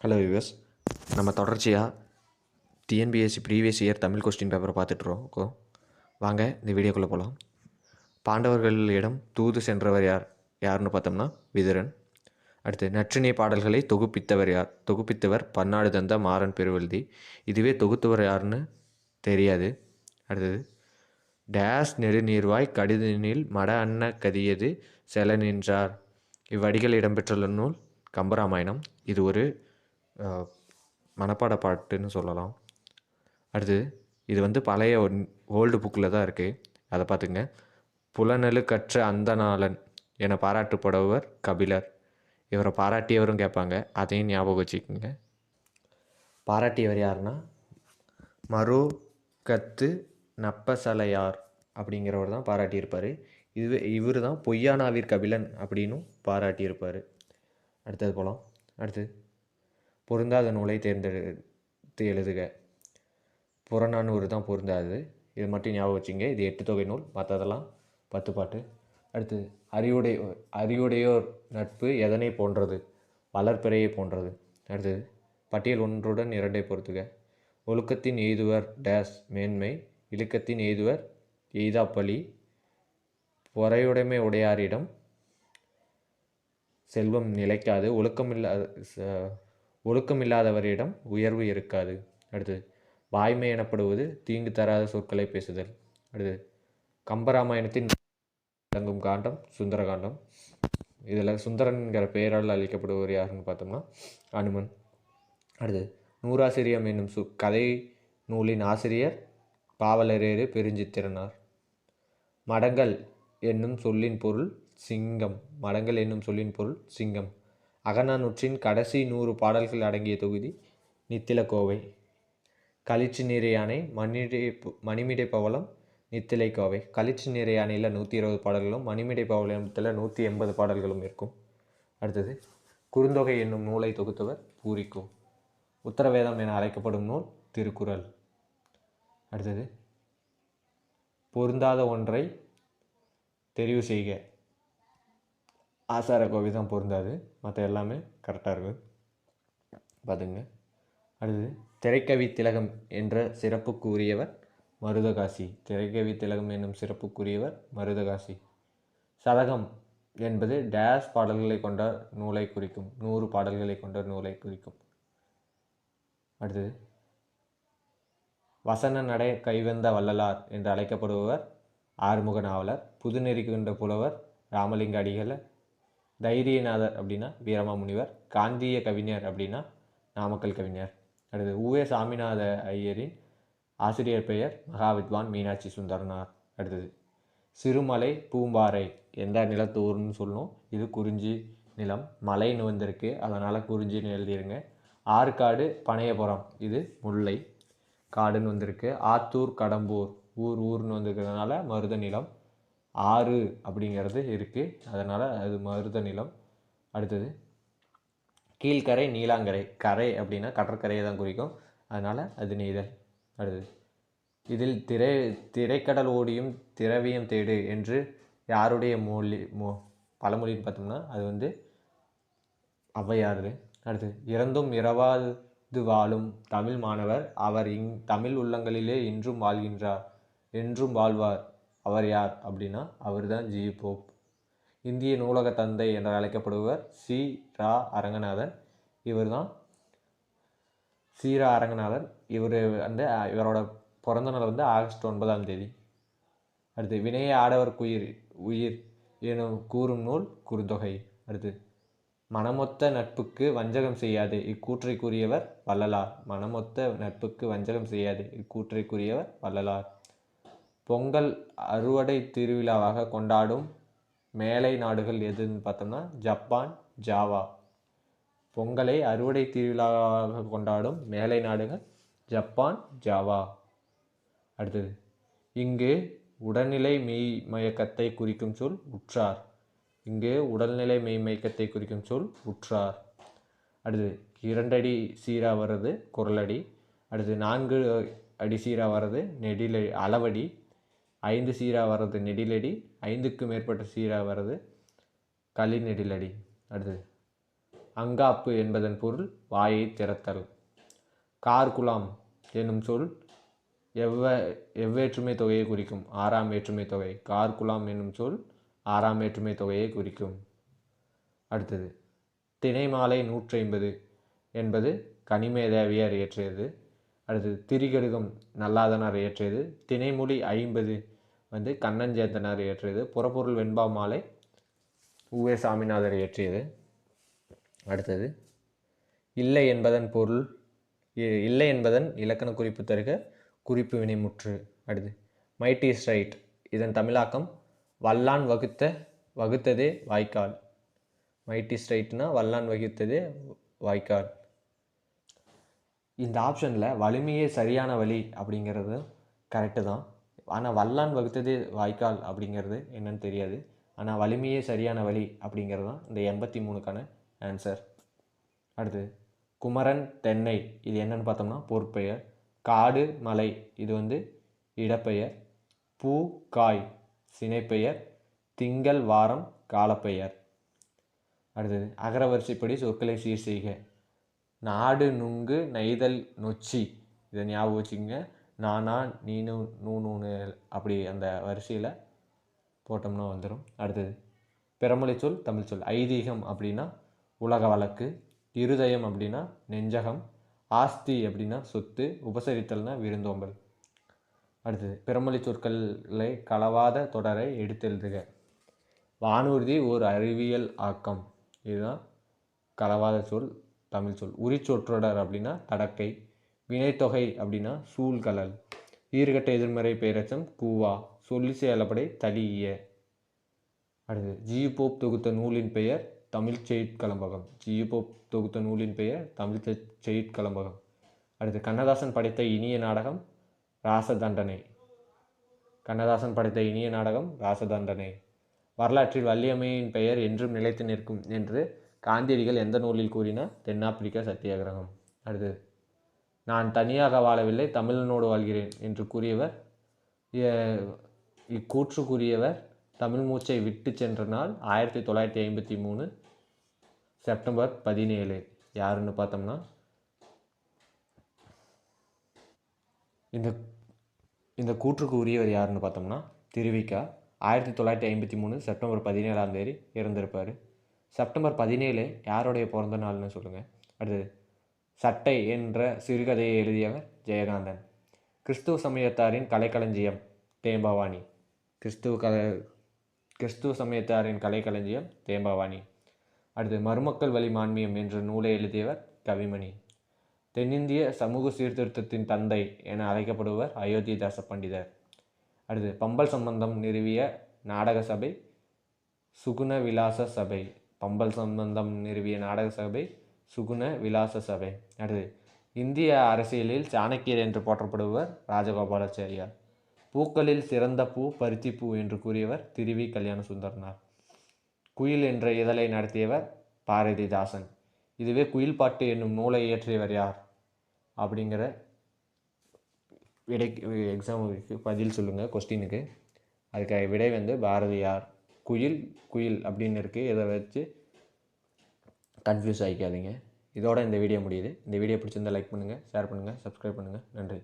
Hello viewers, நம்ம தொடர்ச்சியாக TNPSC previous year Tamil question பேப்பரை பார்த்துட்ருக்கோம். வாங்க இந்த வீடியோக்குள்ளே போகலாம். பாண்டவர்களிடம் தூது சென்றவர் யாருன்னு பார்த்தோம்னா விதுரன். அடுத்து நற்றிணை பாடல்களை தொகுப்பித்தவர் யார்? தொகுப்பித்தவர் பன்னாடு தந்த மாறன் பெருவெழுதி. இதுவே தொகுத்தவர் யாருன்னு தெரியாது. அடுத்தது டேஸ் நெடுநீர்வாய் கடிதனில் மட அன்ன கதியது செல நின்றார். இவ்வடிகள் இடம்பெற்றுள்ள நூல் கம்பராமாயணம். இது ஒரு மனப்பாட பாட்டுன்னு சொல்லலாம். அடுத்து இது பழைய ஓல்டு புக்கில் தான் இருக்குது, அதை பார்த்துங்க. புலனழு கற்ற அந்தணாளன் என பாராட்டப்படுபவர் கபிலர். இவரை பாராட்டியவரும் கேட்பாங்க, அதையும் ஞாபகம் வச்சுக்கோங்க. பாராட்டியவர் யாருன்னா மருகத்து நப்பசலையார் அப்படிங்கிறவர் தான் பாராட்டியிருப்பார். இவர் தான் பொய்யானாவிற் கபிலன் அப்படின்னும் பாராட்டியிருப்பார். அடுத்தது போகலாம். அடுத்து பொருந்தாத நூலை தேர்ந்தெடுத்து எழுதுக. புறநானூறு தான் பொருந்தாது, இது மட்டும் ஞாபகம் வச்சுங்க. இது 8 தொகை நூல், மற்றதெல்லாம் 10 பாட்டு. அடுத்து அறிவுடையோர் நட்பு எதனை போன்றது? வளர்பிறையை போன்றது. அடுத்தது பட்டியல் 1 2 பொறுத்துக. ஒழுக்கத்தின் எய்துவர் டேஸ் மேன்மை, இழுக்கத்தின் எய்துவர் எய்தாப்பழி, பொறையுடைமை உடையாரிடம் செல்வம் நிலைக்காது, ஒழுக்கமில்லாதவரிடம் உயர்வு இருக்காது. அடுத்தது வாய்மை எனப்படுவது தீங்கு தராத சொற்களை பேசுதல். அடுத்தது கம்பராமாயணத்தின் விளங்கும் காண்டம் சுந்தரகாண்டம். இதில் சுந்தரன்கிற பெயரால் அழைக்கப்படுவர் யாருன்னு பார்த்தோம்னா அனுமன். அடுத்தது நூறாசிரியம் என்னும் கதை நூலின் ஆசிரியர் பாவலரேறு பெருஞ்சித்திரனார். மடங்கள் என்னும் சொல்லின் பொருள் சிங்கம். மடங்கள் என்னும் சொல்லின் பொருள் சிங்கம். அகநானூற்றின் கடைசி 100 பாடல்கள் அடங்கிய தொகுதி நித்திலக்கோவை. களிற்று நீர் யானை மணிமிடை பவளம் நித்திலை கோவை. களிற்று நீர் யானையில் 120 பாடல்களும் மணிமிடை பவளத்தில் 180 பாடல்களும் இருக்கும். அடுத்தது குறுந்தொகை என்னும் நூலை தொகுத்தவர் பூரிக்கோ. உத்தரவேதம் என அழைக்கப்படும் நூல் திருக்குறள். அடுத்தது பொருந்தாத ஒன்றை தெரிவு செய்க. ஆசார கோவை தான் பொருந்தாது, மற்ற எல்லாமே கரெக்டாக இருக்குது, பார்த்துங்க. அடுத்தது திரைக்கவி திலகம் என்ற சிறப்புக்குரியவர் மருதகாசி. திரைக்கவி திலகம் என்னும் சிறப்புக்குரியவர் மருதகாசி. சதகம் என்பது டேஸ் பாடல்களை கொண்ட நூலை குறிக்கும். 100 பாடல்களை கொண்ட நூலை குறிக்கும். அடுத்தது வசன நடை கைவந்த வள்ளலார் என்று அழைக்கப்படுபவர் ஆறுமுக நாவலர். புதுநெறி கொண்ட புலவர் ராமலிங்க அடிகள். தைரியநாதர் அப்படின்னா வீரமாமுனிவர். காந்திய கவிஞர் அப்படின்னா நாமக்கல் கவிஞர். அடுத்தது உவே சாமிநாத ஐயரின் ஆசிரியர் பெயர் மகாவித்வான் மீனாட்சி சுந்தரனார். அடுத்தது சிறுமலை பூம்பாறை எந்த நிலத்தூர்னு சொல்லணும். இது குறிஞ்சி நிலம். மலைன்னு வந்திருக்கு, அதனால் குறிஞ்சின்னு எழுதிருங்க. ஆற்காடு பனையபுரம், இது முல்லை. காடுன்னு வந்திருக்கு. ஆத்தூர் கடம்பூர், ஊர்னு வந்திருக்கிறதுனால மருத நிலம். ஆறு அப்படிங்கிறது இருக்குது, அதனால் அது மருத நிலம். அடுத்தது கீழ்கரை நீலாங்கரை. கரை அப்படின்னா கடற்கரையை தான் குறிக்கும், அதனால் அது நெய்தல். அடுத்தது இதில் திரைக்கடல் ஓடியும் திரவியம் தேடு என்று யாருடைய பழமொழின்னு பார்த்தோம்னா அது ஔவையார். அடுத்தது இறந்தும் இரவாது வாழும் தமிழ் மாணவர் அவர் தமிழ் உள்ளங்களிலே இன்றும் வாழ்கின்றார், என்றும் வாழ்வார். அவர் யார் அப்படின்னா அவர் தான் ஜி போப். இந்திய நூலக தந்தை என்று அழைக்கப்படுபவர் சி ரா அரங்கநாதன். இவர் தான் சீரா அரங்கநாதன். இவரோட பிறந்த நாள் ஆகஸ்ட் 9ஆம் தேதி. அடுத்து வினைய ஆடவர்க்குயிர் உயிர் எனும் கூறும் நூல் குறுந்தொகை. அடுத்து மனமொத்த நட்புக்கு வஞ்சகம் செய்யாது இக்கூற்றை கூறியவர் வள்ளலார். மனமொத்த நட்புக்கு வஞ்சகம் செய்யாது இக்கூற்றை கூறியவர் வள்ளலார். பொங்கல் அறுவடை திருவிழாவாக கொண்டாடும் மேலை நாடுகள் எதுன்னு பார்த்தோம்னா ஜப்பான், ஜாவா. பொங்கலை அறுவடை திருவிழாவாக கொண்டாடும் மேலை நாடுகள் ஜப்பான், ஜாவா. அடுத்தது இங்கு உடல்நிலை மெய்மயக்கத்தை குறிக்கும் சொல் உற்றார். இங்கு உடல்நிலை மெய்மயக்கத்தை குறிக்கும் சொல் உற்றார். அடுத்தது 2 அடி சீரா வர்றது குரலடி. அடுத்து 4 அடி சீரா வர்றது நெடிலடி அளவடி. 5 சீரா வர்றது நெடிலடி. 5க்கு மேற்பட்ட சீரா வர்றது களி நெடிலடி. அடுத்தது அங்காப்பு என்பதன் பொருள் வாயை திறத்தல். கார்குலாம் என்னும் சொல் எவ்வேற்றுமை தொகையை குறிக்கும்? 6ஆம் வேற்றுமை தொகை. கார்குலாம் என்னும் சொல் 6ஆம் வேற்றுமை தொகையை குறிக்கும். அடுத்தது திணைமாலை 150 என்பது கனிமேதாவியார் இயற்றியது. அடுத்தது திரிகடுகம் நல்லாதனார் இயற்றியது. திணைமொழி 50 கண்ணஞ்சேந்தனார் இயற்றியது. புறப்பொருள் வெண்பா மாலை உவே சாமிநாதர் இயற்றியது. அடுத்தது இல்லை என்பதன் பொருள் இல்லை என்பதன் இலக்கண குறிப்பு தருக, குறிப்பு வினைமுற்று. அடுத்து மைட் இஸ் ரைட், இதன் தமிழாக்கம் வல்லான் வகுத்ததே வாய்க்கால். மைட் இஸ் ரைட்னா வல்லான் வகுத்ததே வாய்க்கால். இந்த ஆப்ஷனில் வலிமையே சரியான வழி அப்படிங்கிறது கரெக்டு தான். ஆனால் வல்லான் வகுத்ததே வாய்க்கால் அப்படிங்கிறது என்னன்னு தெரியாது. ஆனால் வலிமையே சரியான வழி அப்படிங்கிறது தான் இந்த 83க்கான ஆன்சர். அடுத்து குமரன் தென்னை, இது என்னன்னு பார்த்தோம்னா பொருட்பெயர். காடு மலை, இது இடப்பெயர். பூ காய் சினைப்பெயர். திங்கள் வாரம் காலப்பெயர். அடுத்தது அகரவரிசைப்படி சொற்களை சீர் செய்க. நாடு நுங்கு நெய்தல் நொச்சி, இதை ஞாபகம் வச்சுக்கோங்க. நானா நீனு நூனு அப்படி அந்த வரிசையில் போட்டோம்னா வந்துடும். அடுத்தது பிறமொழி சொல் தமிழ் சொல். ஐதீகம் அப்படின்னா உலக வழக்கு. இருதயம் அப்படின்னா நெஞ்சகம். ஆஸ்தி அப்படின்னா சொத்து. உபசரித்தல்னா விருந்தோம்பல். அடுத்தது பிறமொழி சொற்களை கலவாத தொடரை எடுத்தெழுதுக. வானூர்தி ஓர் அறிவியல் ஆக்கம், இதுதான் கலவாத சொல் தமிழ் சொல். உரிச்சொற்றொடர் அப்படின்னா தடக்கை. வினைத்தொகை அப்படின்னா சூழ்கலல். ஈறுகட்ட எதிர்மறை பெயரச்சம் கூவா. சொல்லிசை அளபடை தலிய. அடுத்தது ஜியு போப் தொகுத்த நூலின் பெயர் தமிழ் செய்யுட்கலம்பகம். ஜியு போப் தொகுத்த நூலின் பெயர் தமிழ் செய்யுட்கலம்பகம். அடுத்து கண்ணதாசன் படைத்த இனிய நாடகம் ராசதண்டனை. கண்ணதாசன் படைத்த இனிய நாடகம் ராசதண்டனை. வரலாற்றில் வள்ளியம்மையின் பெயர் என்றும் நிலைத்து நிற்கும் என்று காந்தியடிகள் எந்த நூலில் கூறினார்? தென்னாப்பிரிக்க சத்தியாகிரகம். அடுத்தது நான் தனியாக வாழவில்லை, தமிழனோடு வாழ்கிறேன் என்று கூறியவர், இக்கூற்று கூறியவர் தமிழ் மூச்சை விட்டு சென்ற நாள் 1953 செப்டம்பர் 17. யாருன்னு பார்த்தோம்னா இந்த கூற்றுக்கு உரியவர் யாருன்னு பார்த்தோம்னா திருவிக்கா. 1953 செப்டம்பர் 17ஆம் தேதி இறந்திருப்பார். செப்டம்பர் 17 யாருடைய பிறந்த நாள்னு சொல்லுங்கள். அடுத்தது சட்டை என்ற சிறுகதையை எழுதியவர் ஜெயகாந்தன். கிறிஸ்துவ சமயத்தாரின் கலைக்களஞ்சியம் தேம்பாவாணி. கிறிஸ்துவ சமயத்தாரின் கலைக்களஞ்சியம் தேம்பாவாணி. அடுத்து மருமக்கள் வழி மான்மியம் என்ற நூலை எழுதியவர் கவிமணி. தென்னிந்திய சமூக சீர்திருத்தத்தின் தந்தை என அழைக்கப்படுவர் அயோத்திதாச பண்டிதர். அடுத்து பம்பல் சம்பந்தம் நிறுவிய நாடக சபை சுகுண விலாச சபை. பம்பல் சம்பந்தம் நிறுவிய நாடக சபை சுகுண விலாச சபை. அடுத்து இந்திய அரசியலில் சாணக்கியர் என்று போற்றப்படுவர் ராஜகோபாலாச்சாரியார். பூக்களில் சிறந்த பூ பருத்திப்பூ என்று கூறியவர் திருவி கல்யாண சுந்தரனார். குயில் என்ற இதழை நடத்தியவர் பாரதிதாசன். இதுவே குயில் பாட்டு என்னும் நூலை இயற்றியவர் யார் அப்படிங்கிற விடை எக்ஸாமுக்கு பதில் சொல்லுங்கள். கொஸ்டினுக்கு அதுக்கு விடை பாரதியார். குயில் அப்படின்னு இருக்குது, இதை வச்சு கன்ஃபியூஸ் ஆகிக்காதீங்க. இதோட இந்த வீடியோ முடியுது. இந்த வீடியோ பிடிச்சிருந்தால் லைக் பண்ணுங்கள், ஷேர் பண்ணுங்கள், சப்ஸ்கிரைப் பண்ணுங்கள். நன்றி.